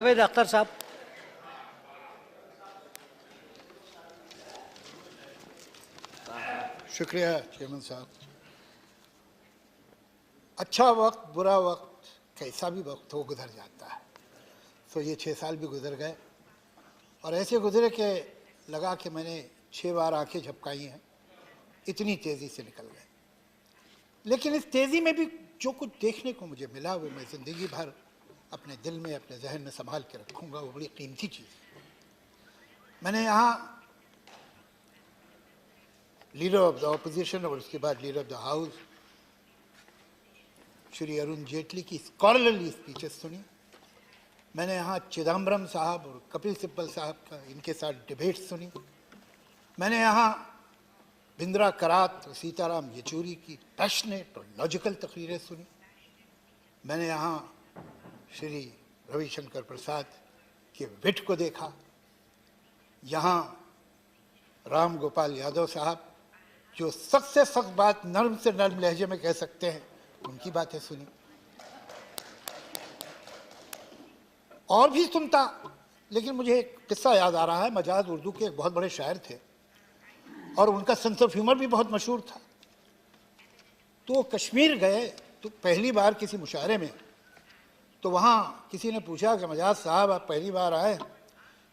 जावेद अख्तर साहब। शुक्रिया चेयरमैन साहब। अच्छा वक्त, बुरा वक्त, कैसा भी वक्त हो गुजर जाता है। तो ये 6 साल भी गुजर गए और ऐसे गुजरे कि लगा कि मैंने 6 बार आंखें झपकाई हैं, इतनी तेज़ी से निकल गए। लेकिन इस तेज़ी में भी जो कुछ देखने को मुझे मिला वो मैं ज़िंदगी भर अपने दिल में, अपने जहन में संभाल के रखूँगा। वो बड़ी कीमती चीज़। मैंने यहाँ लीडर ऑफ द ऑपोजिशन और उसके बाद leader of the house Shri Arun Jaitley की स्कॉलरली स्पीचेस सुनी। मैंने यहाँ चिदम्बरम साहब और कपिल सिब्बल साहब का इनके साथ डिबेट सुनी। मैंने यहाँ बिंद्रा करात और सीताराम येचूरी की पैशनेट और लॉजिकल तकरीरें सुनी। मैंने यहाँ श्री रविशंकर प्रसाद के विट को देखा। यहाँ राम गोपाल यादव साहब जो सख्त से सख्त बात नर्म से नर्म लहजे में कह सकते हैं, उनकी बातें सुनी। और भी सुनता, लेकिन मुझे एक किस्सा याद आ रहा है। मजाज उर्दू के एक बहुत बड़े शायर थे और उनका सेंस ऑफ ह्यूमर भी बहुत मशहूर था। तो कश्मीर गए तो पहली बार किसी मुशायरे में, तो वहाँ किसी ने पूछा कि मजाज साहब आप पहली बार आए,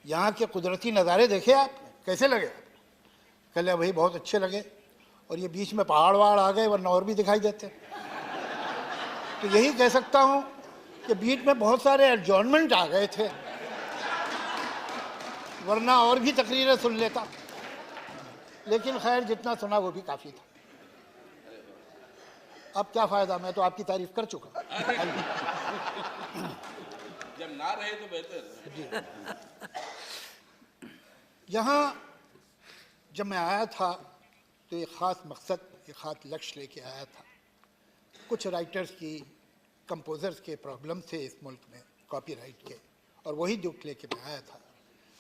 यहाँ के कुदरती नज़ारे देखे आपने, कैसे लगे? कहले भाई बहुत अच्छे लगे, और ये बीच में पहाड़ वहाड़ आ गए वरना और भी दिखाई देते। तो यही कह सकता हूँ कि बीच में बहुत सारे एडजॉर्नमेंट आ गए थे, वरना और भी तकरीरें सुन लेता। लेकिन खैर जितना सुना वो भी काफ़ी था। अब क्या फ़ायदा, मैं तो आपकी तारीफ कर चुका। जब ना रहे तो बेहतर जी। यहाँ जब मैं आया था तो एक ख़ास मकसद, एक ख़ास लक्ष्य लेके आया था। कुछ राइटर्स की, कंपोज़र्स के प्रॉब्लम थे इस मुल्क में कॉपीराइट के, और वही दुख लेके मैं आया था।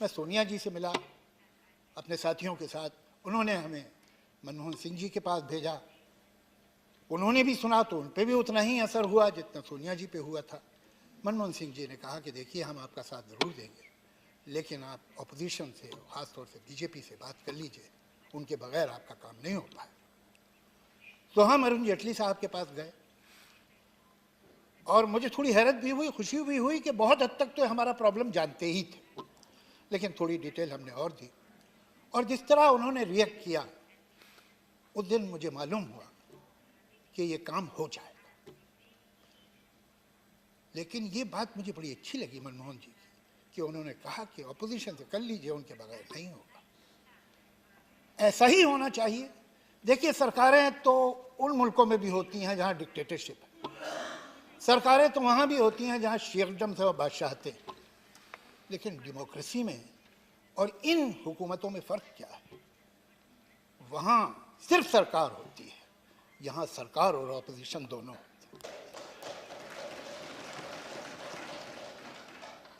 मैं सोनिया जी से मिला अपने साथियों के साथ। उन्होंने हमें मनमोहन सिंह जी के पास भेजा। उन्होंने भी सुना तो उन पर भी उतना ही असर हुआ जितना सोनिया जी पे हुआ था। मनमोहन सिंह जी ने कहा कि देखिए हम आपका साथ ज़रूर देंगे, लेकिन आप अपोजिशन से, ख़ासतौर से बीजेपी से बात कर लीजिए, उनके बगैर आपका काम नहीं हो पाए। तो हम अरुण जेटली साहब के पास गए और मुझे थोड़ी हैरत भी हुई, खुशी भी हुई कि बहुत हद तक तो हमारा प्रॉब्लम जानते ही थे, लेकिन थोड़ी डिटेल हमने और दी। और जिस तरह उन्होंने रिएक्ट किया, उस दिन मुझे मालूम हुआ कि ये काम हो जाएगा। लेकिन ये बात मुझे बड़ी अच्छी लगी मनमोहन जी की, कि उन्होंने कहा कि अपोजिशन से कर लीजिए, उनके बगैर नहीं होगा। ऐसा ही होना चाहिए। देखिए सरकारें तो उन मुल्कों में भी होती हैं जहाँ डिक्टेटरशिप है, सरकारें तो वहाँ भी होती हैं जहाँ शेरडम से बादशाहते हैं। लेकिन डेमोक्रेसी में और इन हुकूमतों में फ़र्क क्या है? वहाँ सिर्फ सरकार होती है, यहाँ सरकार और अपोजिशन दोनों होते हैं।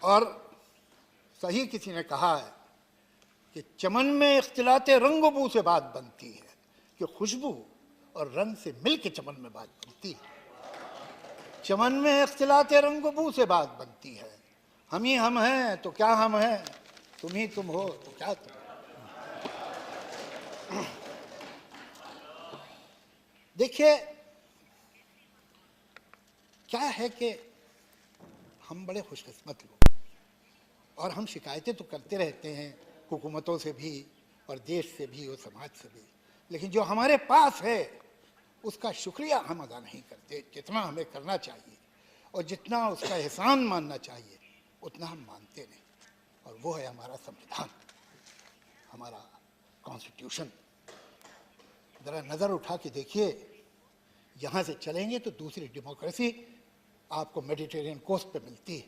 और सही किसी ने कहा है कि चमन में इख्तिलाते रंग बू से बात बनती है, कि खुशबू और रंग से मिल के चमन में बात बनती है। चमन में इख्तिलाते रंग बू से बात बनती है। हम ही हम हैं तो क्या हम हैं, तुम ही तुम हो तो क्या तुम। देखिए क्या है कि हम बड़े खुशकिस्मत लोग, और हम शिकायतें तो करते रहते हैं हुकूमतों से भी और देश से भी और समाज से भी, लेकिन जो हमारे पास है उसका शुक्रिया हम अदा नहीं करते जितना हमें करना चाहिए, और जितना उसका एहसान मानना चाहिए उतना हम मानते नहीं। और वो है हमारा संविधान, हमारा कॉन्स्टिट्यूशन। ज़रा नज़र उठा के देखिए, यहाँ से चलेंगे तो दूसरी डेमोक्रेसी आपको मेडिटेरियन कोस्ट पे मिलती है।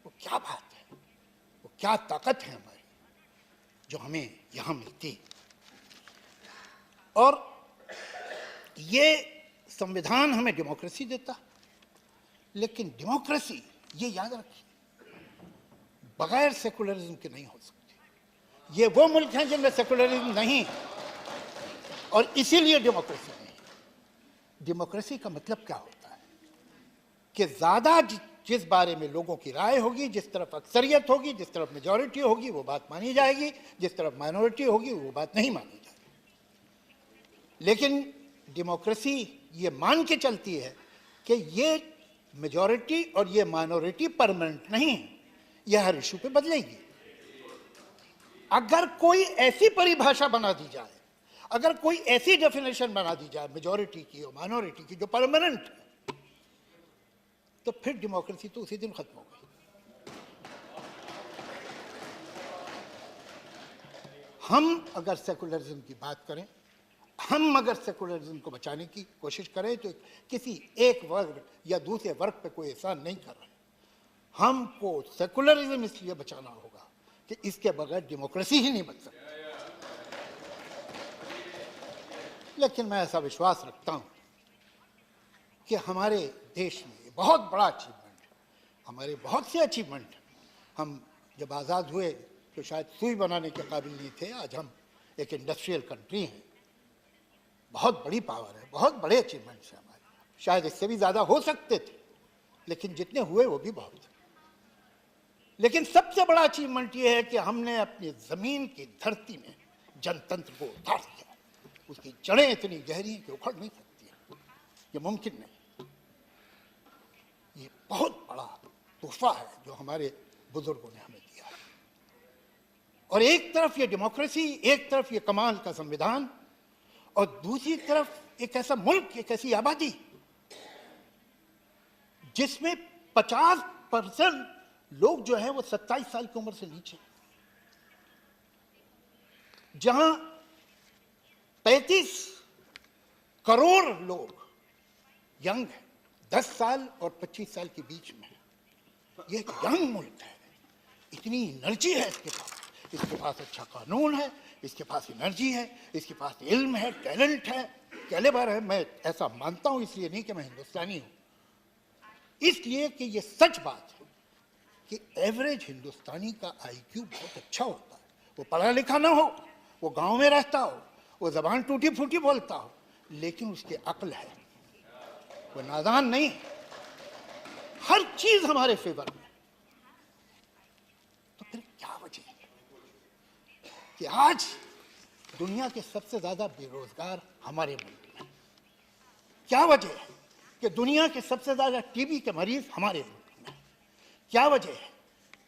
वो क्या बात है, वो क्या ताकत है हमारी जो हमें यहाँ मिलती है। और ये संविधान हमें डेमोक्रेसी देता, लेकिन डेमोक्रेसी, ये याद रखिए, बगैर सेकुलरिज्म के नहीं हो सकती। ये वो मुल्क हैं जिनमें सेकुलरिज्म नहीं, और इसीलिए डेमोक्रेसी नहीं। डेमोक्रेसी का मतलब क्या होता है कि ज़्यादा जिस बारे में लोगों की राय होगी, जिस तरफ अक्सरियत होगी, जिस तरफ मेजॉरिटी होगी, वो बात मानी जाएगी, जिस तरफ माइनॉरिटी होगी वो बात नहीं मानी जाएगी। लेकिन डेमोक्रेसी ये मान के चलती है कि ये मेजॉरिटी और ये माइनॉरिटी परमानेंट नहीं है, यह हर इशू पे बदलेगी। अगर कोई ऐसी परिभाषा बना दी जाए, अगर कोई ऐसी डेफिनेशन बना दी जाए मेजॉरिटी की और माइनॉरिटी की जो परमानेंट है, तो फिर डेमोक्रेसी तो उसी दिन खत्म हो गई। हम अगर सेकुलरिज्म की बात करें, हम अगर सेकुलरिज्म को बचाने की कोशिश करें, तो किसी एक वर्ग या दूसरे वर्ग पे कोई एहसान नहीं कर रहे। हमको सेकुलरिज्म इसलिए बचाना होगा कि इसके बगैर डेमोक्रेसी ही नहीं बच सकती। लेकिन मैं ऐसा विश्वास रखता हूं कि हमारे देश में बहुत बड़ा अचीवमेंट है, हमारे बहुत से अचीवमेंट हैं। हम जब आज़ाद हुए तो शायद सुई बनाने के काबिल नहीं थे, आज हम एक इंडस्ट्रियल कंट्री हैं, बहुत बड़ी पावर है, बहुत बड़े अचीवमेंट्स हैं हमारे। शायद इससे भी ज़्यादा हो सकते थे, लेकिन जितने हुए वो भी बहुत थे। लेकिन सबसे बड़ा अचीवमेंट ये है कि हमने अपनी ज़मीन की धरती में जनतंत्र को उतार दिया। उसकी जड़ें इतनी गहरी हैं कि उखड़ नहीं सकती हैं, ये मुमकिन नहीं। ये बहुत बड़ा तोहफा है जो हमारे बुजुर्गों ने हमें दिया है। और एक तरफ ये डेमोक्रेसी, एक तरफ ये कमाल का संविधान, और दूसरी तरफ एक ऐसा मुल्क, एक ऐसी आबादी जिसमें 50% लोग जो है वो 27 साल की उम्र से नीचे, जहां 35 करोड़ लोग यंग हैं, 10 साल और 25 साल के बीच में। ये एक यंग मुल्क है, इतनी एनर्जी है इसके पास अच्छा कानून है, इसके पास एनर्जी है, इसके पास इल्म है, टैलेंट है, कैलिबर है। मैं ऐसा मानता हूं, इसलिए नहीं कि मैं हिंदुस्तानी हूं, इसलिए कि ये सच बात है कि एवरेज हिंदुस्तानी का आईक्यू बहुत अच्छा होता है। वो पढ़ा लिखा ना हो, वो गांव में रहता हो, वो जबान टूटी फूटी बोलता हो, लेकिन उसकी अक्ल है, वो नादान नहीं। हर चीज हमारे फेवर में। तो फिर क्या वजह है कि आज दुनिया के सबसे ज्यादा बेरोजगार हमारे मुल्क में? क्या वजह है कि दुनिया के सबसे ज्यादा टीबी के मरीज हमारे मुल्क में? क्या वजह है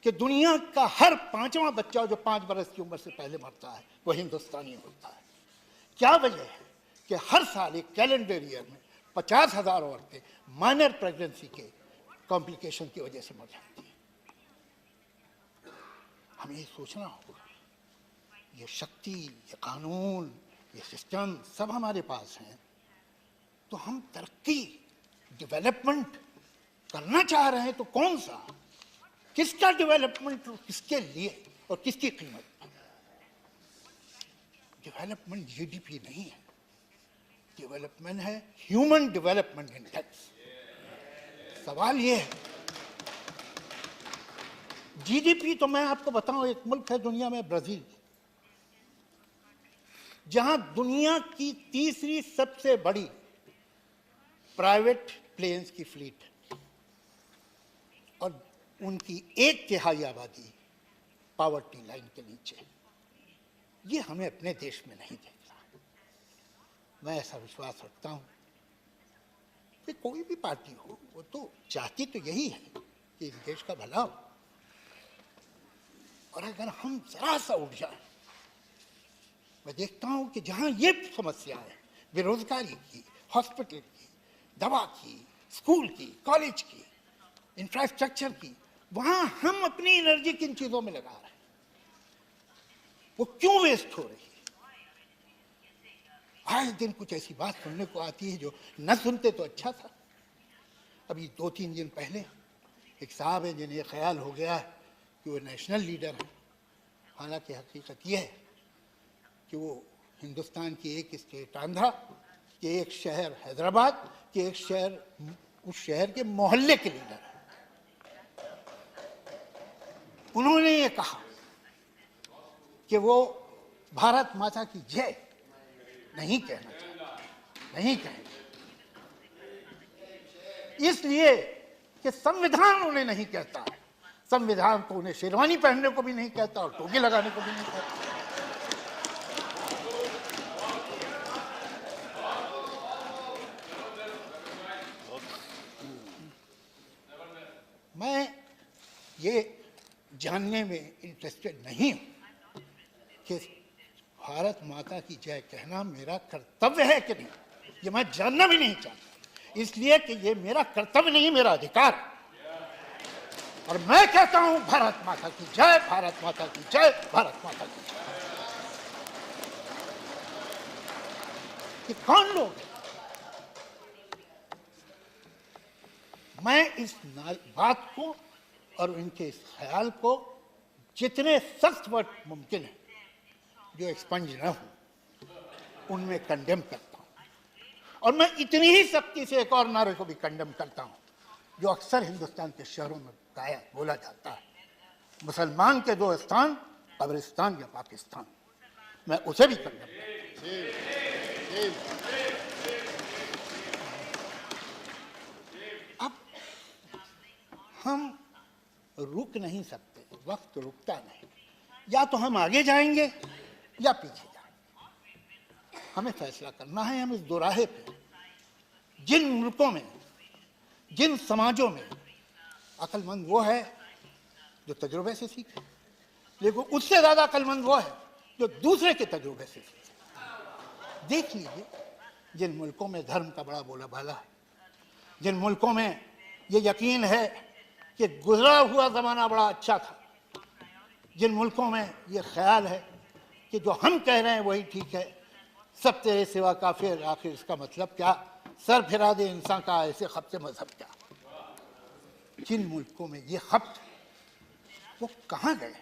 कि दुनिया का हर 5वां बच्चा जो 5 बरस की उम्र से पहले मरता है वो हिंदुस्तानी होता है? क्या वजह है कि हर साल एक कैलेंडर ईयर में 50,000 औरतें माइनर प्रेगनेंसी के कॉम्प्लिकेशन की वजह से मर जाती हैं? हमें ये सोचना होगा। ये शक्ति, ये कानून, ये सिस्टम सब हमारे पास हैं, तो हम तरक्की, डेवलपमेंट करना चाह रहे हैं तो कौन सा, किसका डेवलपमेंट, किसके लिए और किसकी कीमत? डेवलपमेंट जीडीपी नहीं है, डेवलपमेंट है ह्यूमन डेवलपमेंट इंडेक्स। सवाल ये है, जीडीपी तो मैं आपको बताऊं, एक मुल्क है दुनिया में ब्राजील, जहां दुनिया की तीसरी सबसे बड़ी प्राइवेट प्लेन्स की फ्लीट है और उनकी 1/3 आबादी पावर्टी लाइन के नीचे। ये हमें अपने देश में नहीं देख रहा। मैं ऐसा विश्वास रखता हूं कि कोई भी पार्टी हो, वो तो चाहती तो यही है कि इस देश का भला हो। और अगर हम जरा सा उठ जाए, मैं देखता हूं कि जहां ये समस्या है, बेरोजगारी की, हॉस्पिटल की, दवा की, स्कूल की, कॉलेज की, इंफ्रास्ट्रक्चर की, वहां हम अपनी एनर्जी किन चीजों में लगा रहे हैं? वो क्यों वेस्ट हो रही है? आए दिन कुछ ऐसी बात सुनने को आती है जो न सुनते तो अच्छा था। अभी 2-3 दिन पहले एक साहब है जिन्हें ख्याल हो गया कि वो नेशनल लीडर है, हालांकि हकीकत ये है कि वो हिंदुस्तान की एक स्टेट आंध्रा, कि एक शहर हैदराबाद, कि एक शहर, उस शहर के मोहल्ले के लीडर है। उन्होंने ये कहा कि वो भारत माता की जय नहीं कहना चाहते, नहीं कहेंगे, इसलिए कि संविधान उन्हें नहीं कहता है, संविधान तो उन्हें शेरवानी पहनने को भी नहीं कहता और टोपी लगाने को भी नहीं कहता। मैं ये जानने में इंटरेस्टेड नहीं हूं कि भारत माता की जय कहना मेरा कर्तव्य है कि नहीं, ये मैं जानना भी नहीं चाहता, इसलिए कि ये मेरा कर्तव्य नहीं, मेरा अधिकार। और मैं कहता हूं भारत माता की जय, भारत माता की जय, भारत माता की जय। कि कौन लोग हैं? मैं इस बात को और उनके इस ख्याल को जितने सख्त वर्ड मुमकिन है जो एक्सपंज न हो उनमें कंडेम करता हूं। और मैं इतनी ही सख्ती से एक और नारे को भी कंडेम करता हूं जो अक्सर हिंदुस्तान के शहरों में बोला जाता है, मुसलमान के दो स्थान, कब्रिस्तान या पाकिस्तान। मैं उसे भी कंडेम करता हूं। अब हम रुक नहीं सकते, वक्त रुकता नहीं, या तो हम आगे जाएंगे या पीछे जाएंगे। हमें फैसला करना है। हम इस दोराहे पे जिन मुल्कों में, जिन समाजों में अक्लमंद वो है जो तजुर्बे से सीखे, लेकिन उससे ज्यादा अक्लमंद वो है जो दूसरे के तजुर्बे से सीखे। देख लीजिए जिन मुल्कों में धर्म का बड़ा बोला भाला है, जिन मुल्कों में ये यकीन है कि गुजरा हुआ जमाना बड़ा अच्छा था, जिन मुल्कों में ये ख्याल है कि जो हम कह रहे हैं वही ठीक है, सब तेरे सिवा काफिर, आखिर इसका मतलब क्या, सर फिरा दे इंसान का ऐसे खब्त मजहब क्या। जिन मुल्कों में ये खब्त, वो कहाँ गए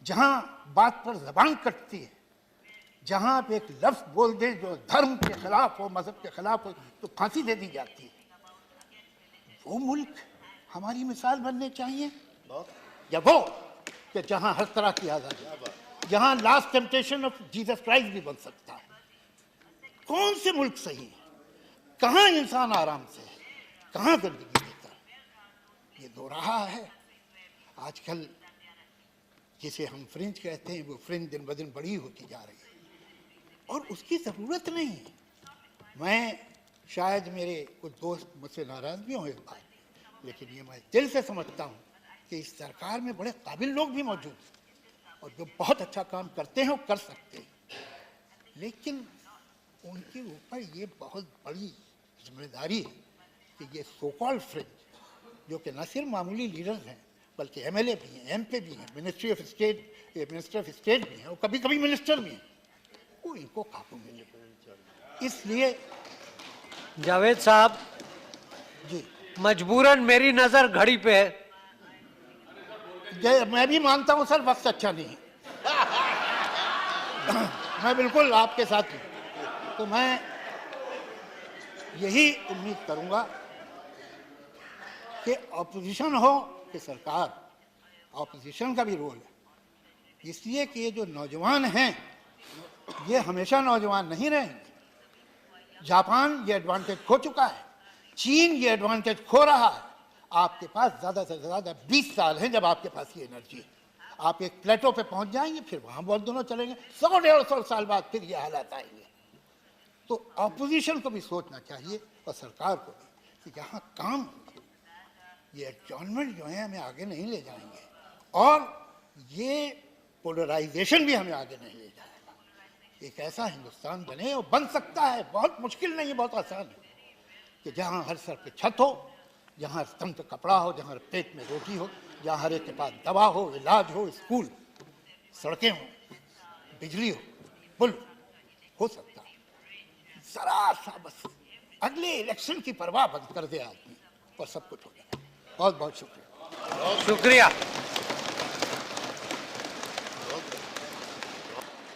जहां बात पर जबान कटती है, जहां आप एक लफ्ज बोल दें जो धर्म के खिलाफ हो, मजहब के खिलाफ हो, तो फांसी दे दी जाती है। वो मुल्क हमारी मिसाल बनने चाहिए, या वो कि जहां हर तरह की आजादी, जहां last temptation of Jesus Christ भी बन सकता है। कौन से मुल्क सही है? कहां इंसान आराम से है, कहां जिंदगी देता है? ये दो रहा है। आजकल जिसे हम फ्रिंज कहते हैं, वो फ्रिंज दिन ब दिन बड़ी होती जा रही है और उसकी जरूरत नहीं है। मैं शायद मेरे कुछ दोस्त मुझसे नाराज भी हों इस बात, लेकिन ये मैं दिल से समझता हूँ कि इस सरकार में बड़े काबिल लोग भी मौजूद हैं और जो बहुत अच्छा काम करते हैं वो कर सकते हैं, लेकिन उनके ऊपर ये बहुत बड़ी जिम्मेदारी है कि ये सो कॉल्ड फ्रिंज, जो कि न सिर्फ मामूली लीडर्स हैं बल्कि एमएलए भी हैं, एमपी भी हैं, मिनिस्टर ऑफ स्टेट भी हैं और कभी कभी मिनिस्टर भी हैं, वो इनको काबू में ले। इसलिए जावेद साहब जी, मजबूरन मेरी नजर घड़ी पे है। मैं भी मानता हूं सर, वक्त अच्छा नहीं है। मैं बिल्कुल आपके साथ हूं। तो मैं यही उम्मीद करूंगा कि ऑपोजिशन हो कि सरकार, ऑपोजिशन का भी रोल है, इसलिए कि ये जो नौजवान हैं ये हमेशा नौजवान नहीं रहेंगे। जापान ये एडवांटेज खो चुका है, चीन ये एडवांटेज खो रहा है। आपके पास ज्यादा से ज्यादा 20 साल हैं जब आपके पास ये एनर्जी है। आप एक प्लेटो पे पहुंच जाएंगे, फिर वहां बहुत दोनों चलेंगे, 100-150 साल बाद फिर ये हालात आएंगे। तो ऑपोजिशन को भी सोचना चाहिए और सरकार को भी कि यहाँ काम होगा, ये एडजॉर्नमेंट जो है हमें आगे नहीं ले जाएंगे और ये पोलराइजेशन भी हमें आगे नहीं ले जाएगा। एक ऐसा हिंदुस्तान बने, और बन सकता है, बहुत मुश्किल नहीं है, बहुत आसान है, कि जहाँ हर सर पे छत हो, जहाँ स्तंभ पे कपड़ा हो, जहाँ पेट में रोटी हो, जहाँ हर एक के पास दवा हो, इलाज हो, स्कूल, सड़कें हो, बिजली हो, पुल हो सकता है। जरा सा बस अगले इलेक्शन की परवाह बंद कर दे आदमी और सब कुछ हो जाए। बहुत बहुत शुक्रिया। शुक्रिया।